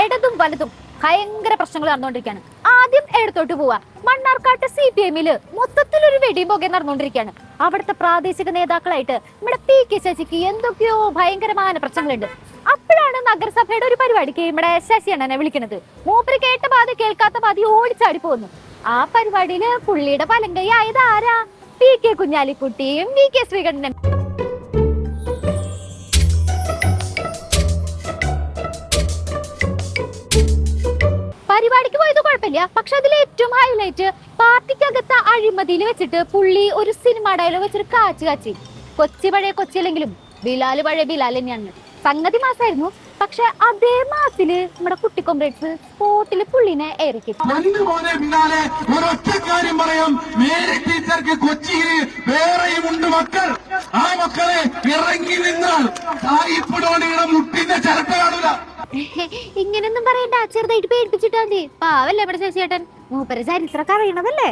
ഇടതും വലതും ഭയങ്കര പ്രശ്നങ്ങൾ നടന്നുകൊണ്ടിരിക്കുകയാണ്. ആദ്യം എടുത്തോട്ട് പോവാ, മണ്ണാർക്കാട്ട് CPM-ല് മൊത്തത്തിലൊരു വെടിയും പുകയും നടന്നുകൊണ്ടിരിക്കുകയാണ്. അവിടുത്തെ പ്രാദേശിക നേതാക്കളായിട്ട് നമ്മുടെ PK ശശിക്ക് എന്തൊക്കെയോ ഭയങ്കരമായ പ്രശ്നങ്ങളുണ്ട്. അപ്പോഴാണ് നഗരസഭയുടെ ഒരു പരിപാടിക്ക് നമ്മുടെ ശശി അണ്ണനെ വിളിക്കുന്നത്. മൂപ്പര് കേട്ട പാതി കേൾക്കാത്ത പാതി ഓടിച്ചാടി പോകുന്നു. ആ പരിപാടിയില് പുള്ളിയുടെ പലങ്കൈ ആയത് ആരാ? PK കുഞ്ഞാലിക്കുട്ടിയും VK ശ്രീകണ്ഠനും. പരിപാടിക്ക് പോയത് കുഴപ്പമില്ല, പക്ഷെ അതിൽ ഏറ്റവും ഹൈലൈറ്റ് പാർട്ടിക്കകത്ത് അഴിമതിയിൽ വെച്ചിട്ട് പുള്ളി ഒരു സിനിമ ഡയലോഗ് വെച്ചൊരു കാച്ചി. കൊച്ചി പഴയ കൊച്ചി അല്ലെങ്കിലും ബിലാല് പഴയ ബിലാൽ തന്നെയാണ്. സംഗതി മാസായിരുന്നു. പക്ഷെ അതേ മാസില് നമ്മുടെ കുട്ടി കോംറേഡ്സ് സ്പോട്ടില് പുള്ളിനെ ഇറക്കി. ഒരൊറ്റ കാര്യം പറയാം, മേരി ടീച്ചർക്ക് കൊച്ചിയിൽ വേറെയുമുണ്ട് മക്കൾ. ആ മക്കളെ ഇറങ്ങി നിന്നാൽ മുട്ടിന്റെ ചിരട്ട കാണൂല. ഇങ്ങനൊന്നും പറയണ്ട, ചെറുതായിട്ട് പേടിപ്പിച്ചിട്ടാ മതി. പാവല്ലേ നമ്മുടെ ശശിയേട്ടൻ, മൂപ്പര ചരിത്രമൊക്കെ അറിയണതല്ലേ.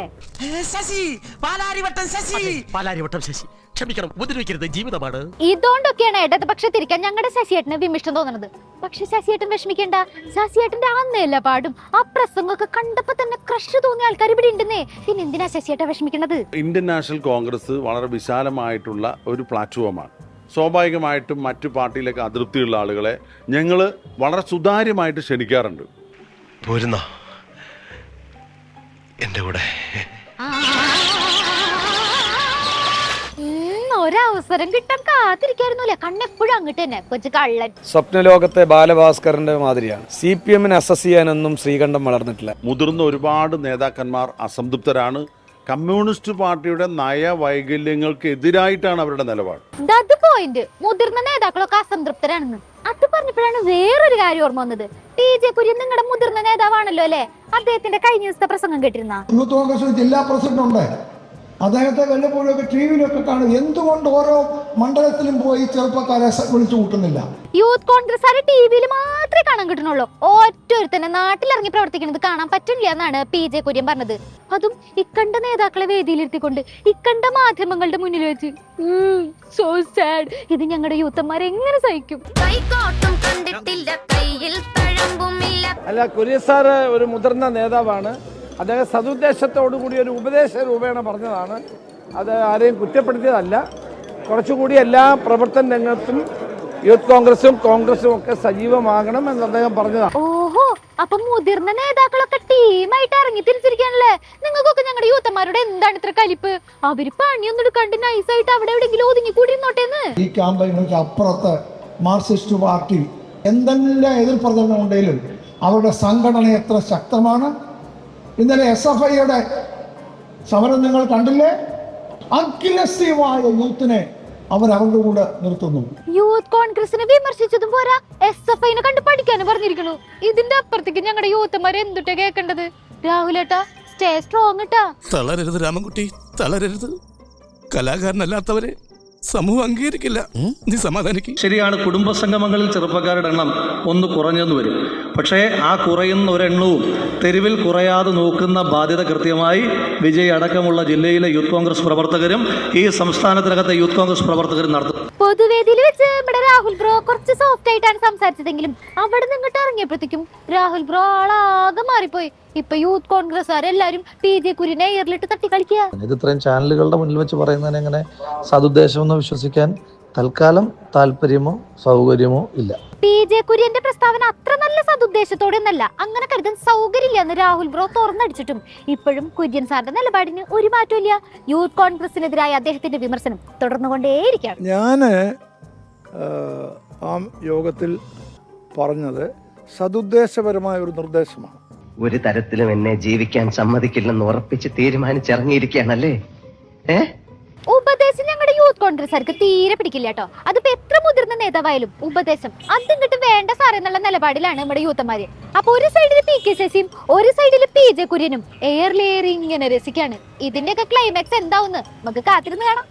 ക്ഷമിക്കണം, ഉപദ്രവിക്കരുത്, ജീവിതമാണ്. ഇതുകൊണ്ടൊക്കെയാണ് ഇടതുപക്ഷത്തിരിക്കാൻ ഞങ്ങളുടെ ശശിയേട്ടന് വിമിഷ്ടം തോന്നുന്നത്. പക്ഷെ ശശിയേട്ടൻ വിഷമിക്കണ്ട. ശശിയേട്ടന്റെ ആ നിലപാടും ആ പ്രസംഗമൊക്കെ കണ്ടപ്പോ തന്നെ ക്രഷ് തോന്നിയ ആൾക്കാർ ഇവിടെ ഉണ്ടെന്നേ. പിന്നെ എന്തിനാ ശശിയേട്ടൻ വിഷമിക്കുന്നത്? ഇന്ത്യൻ നാഷണൽ കോൺഗ്രസ് വളരെ വിശാലമായിട്ടുള്ള ഒരു പ്ലാറ്റ്ഫോമാണ്. സ്വാഭാവികമായിട്ടും മറ്റു പാർട്ടിയിലേക്ക് അതൃപ്തിയുള്ള ആളുകളെ ഞങ്ങൾ വളരെ സുതാര്യമായിട്ട് ക്ഷണിക്കാറുണ്ട്. പോരുന്നോ എന്റെ കൂടെ? ഒരവസരം കിട്ടാൻ കാത്തിരിക്കായിരുന്നല്ലേ. കണ്ണെപ്പോഴും അങ്ങോട്ട് തന്നെ കൊച്ചു കള്ളൻ. സ്വപ്നലോകത്തെ ബാലഭാസ്കറിന്റെ മാതിരിയാണ്. CPM-നെ അസസ് ചെയ്യാനൊന്നും ശ്രീകണ്ഠം വളർന്നിട്ടില്ല. മുതിർന്ന ഒരുപാട് നേതാക്കന്മാർ അസംതൃപ്തരാണ്. കമ്മ്യൂണിസ്റ്റ് പാർട്ടിയുടെ നയവൈകല്യങ്ങൾക്ക് എതിരായിട്ടാണ് അവരുടെ നിലപാട്. അത് പോയിന്റ്. മുതിർന്ന നേതാക്കളൊക്കെ അസംതൃപ്തരാണെന്ന് അത് പറഞ്ഞപ്പോഴാണ് വേറൊരു കാര്യം ഓർമ്മ വന്നത്. TJ കുര്യൻ നിങ്ങളുടെ മുതിർന്ന നേതാവാണല്ലോ അല്ലെ? അദ്ദേഹത്തിന്റെ കഴിഞ്ഞ ദിവസത്തെ പ്രസംഗം കേട്ടിരുന്ന? യൂത്ത് കോൺഗ്രസ് ജില്ലാ പ്രസിഡന്റ് ഉണ്ട്. അദ്ദേഹത്തെ വല്ലപ്പോഴൊക്കെ TV-ലൊക്കെ കാണും. എന്തുകൊണ്ട് ഓരോ മണ്ഡലത്തിലും പോയി ചെറുപ്പക്കാരെ വിളിച്ചു കൂട്ടുന്നില്ല? യൂത്ത് കോൺഗ്രസ് TV-ൽ മാത്രമേ കാണാൻ കിട്ടുന്നുള്ളൂ. ഒറ്റൊരുത്തന്നെ നാട്ടിലിറങ്ങി പ്രവർത്തിക്കുന്നത് കാണാൻ പറ്റില്ല എന്നാണ് PJ കുര്യൻ പറഞ്ഞത്. അതും ഇക്കണ്ട നേതാക്കളെ വേദിയിലിരുത്തിക്കൊണ്ട് ഇക്കണ്ട മാധ്യമങ്ങളുടെ മുന്നിൽ വെച്ച്. So sad. ഇത് ഞങ്ങളുടെ യൂത്തന്മാരെ എങ്ങനെ സഹിക്കും? അല്ല, കുര്യൻ സാറ് ഒരു മുതിർന്ന നേതാവാണ്. അദ്ദേഹം സതുദ്ദേശത്തോടു കൂടി ഒരു ഉപദേശ രൂപേണ പറഞ്ഞതാണ്. അത് ആരെയും കുറ്റപ്പെടുത്തിയതല്ല. കുറച്ചുകൂടി എല്ലാ പ്രവർത്തന രംഗത്തും യൂത്ത് കോൺഗ്രസും ഒക്കെ സജീവമാകണം എന്ന് അദ്ദേഹം പറഞ്ഞതാണ്. ഓഹോ, അപ്പൊ മുതിർന്ന നേതാക്കളൊക്കെ ടീമായിട്ട് ഇറങ്ങി തിരിച്ചിരിക്കാനല്ലേ? നിങ്ങൾക്കൊക്കെ ഞങ്ങളുടെ യൂത്തന്മാരുടെ എന്താണ് ഇത്ര കലിപ്പ്? അവര് പണിയൊന്നും എടുക്കാണ്ട് നൈസായിട്ട് അവിടെ എവിടെയെങ്കിലും ഒതുങ്ങി കൂടി ഇരുന്നോട്ടേന്ന്. ഈ ക്യാമ്പയിനുകൾക്ക് അപ്പുറത്ത് മാർക്സിസ്റ്റ് പാർട്ടി എന്തെല്ലാം എതിർപ്രചരണം ഉണ്ടെങ്കിലും അവരുടെ സംഘടന എത്ര ശക്തമാണ്. ഇന്നലെ SFIയുടെ സമരം നിങ്ങൾ കണ്ടില്ലേ? അഗ്ഗ്രസീവായ യൂത്തിനെ അവരുടെ കൂടെ നിർത്തുന്നു. യൂത്ത് കോൺഗ്രസിനെ വിമർശിച്ചതും പോരാ, SFIനെ കണ്ട് പഠിക്കാനും പറഞ്ഞിരിക്കുന്നു. ഇതിന്റെ അപ്പുറത്തേക്ക് ഞങ്ങളുടെ യൂത്തന്മാരെ എന്തുട്ടാ കേൾക്കേണ്ടത്? രാഹുലേട്ടാ, സ്റ്റേ സ്ട്രോങ് ട്ടാ. തളരരുത് രാമൻകുട്ടി, തളരരുത്. കലാകാരനല്ലാത്തവരെ സമൂഹം അംഗീകരിക്കില്ല. നീ സമാധാനിക്കും. ശരിയാണ്, കുടുംബ സംഗമങ്ങളിൽ ചെറുപ്പക്കാരുടെ എണ്ണം ഒന്ന് കുറഞ്ഞെന്ന് വരും. പക്ഷേ ആ കുറയുന്ന ഒരെണ്ണവും തെരുവിൽ കുറയാതെ നോക്കുന്ന ബാധ്യത കൃത്യമായി വിജയ് അടക്കമുള്ള ജില്ലയിലെ യൂത്ത് കോൺഗ്രസ് പ്രവർത്തകരും ഈ സംസ്ഥാനത്തിനകത്തെ യൂത്ത് കോൺഗ്രസ് പ്രവർത്തകരും നടത്തും. പൊതുവേദിയിൽ വെച്ച് ഇവിടെ രാഹുൽ ബ്രോ കുറച്ച് സോഫ്റ്റ് ആയിട്ടാണ് സംസാരിച്ചതെങ്കിലും അവിടെ നിന്നിട്ട് ഇറങ്ങിയപ്പോഴത്തേക്കും രാഹുൽ ബ്രോ ആളാകെ മാറിപ്പോയി. ഇപ്പൊ യൂത്ത് കോൺഗ്രസ്സുകാരെല്ലാരും PJ കുര്യനെ എയറിലിട്ട് തട്ടി കളിക്കുക. ഇത് ഇത്രയും ചാനലുകളുടെ മുന്നിൽ വെച്ച് പറയുന്നതിന് എങ്ങനെ സതുദ്ദേശമെന്ന് വിശ്വസിക്കാൻ തൽക്കാലം താല്പര്യമോ സൗകര്യമോ ഇല്ല. PJ കുര്യന്റെ പ്രസ്താവന അത്ര നല്ല സതുദ്ദേശത്തോടെ ഒന്നല്ല, അങ്ങനെ കരുതാൻ സൗകര്യമില്ല എന്ന് രാഹുൽ ബ്രോ തുറന്നടിച്ചിട്ടും ഇപ്പോഴും കുര്യൻ സാറിന്റെ നിലപാടിന് ഒരു മാറ്റമില്ല. യൂത്ത് കോൺഗ്രസിനെതിരായ അദ്ദേഹത്തിന്റെ വിമർശനം തുടർന്നുകൊണ്ടേയിരിക്കുകയാണ്. ഞാന് ആ യോഗത്തിൽ പറഞ്ഞത് സതുദ്ദേശപരമായ ഒരു നിർദ്ദേശമാണ്. ഒരു തരത്തിലും എന്നെ ജീവിക്കാൻ സമ്മതിക്കില്ലെന്ന് ഉറപ്പിച്ച് തീരുമാനിച്ചിറങ്ങിയിരിക്കുകയാണല്ലേ? ഉപദേശം ഞങ്ങളുടെ യൂത്ത് കോൺഗ്രസ്സുകാർക്ക് തീരെ പിടിക്കില്ല കേട്ടോ. അതിപ്പോ എത്ര മുതിർന്ന നേതാവായാലും ഉപദേശം അതിങ്ങോട്ട് വേണ്ട സാർ എന്നുള്ള നിലപാടിലാണ് നമ്മുടെ യൂത്തന്മാര്. അപ്പൊ ഒരു സൈഡിൽ PK ശശിയും ഒരു സൈഡിൽ PJ കുര്യനും എയറിലേറി ഇങ്ങനെ രസിക്കാണ്. ഇതിന്റെയൊക്കെ ക്ലൈമാക്സ് എന്താവുന്ന് നമുക്ക് കാത്തിരുന്ന് കാണാം.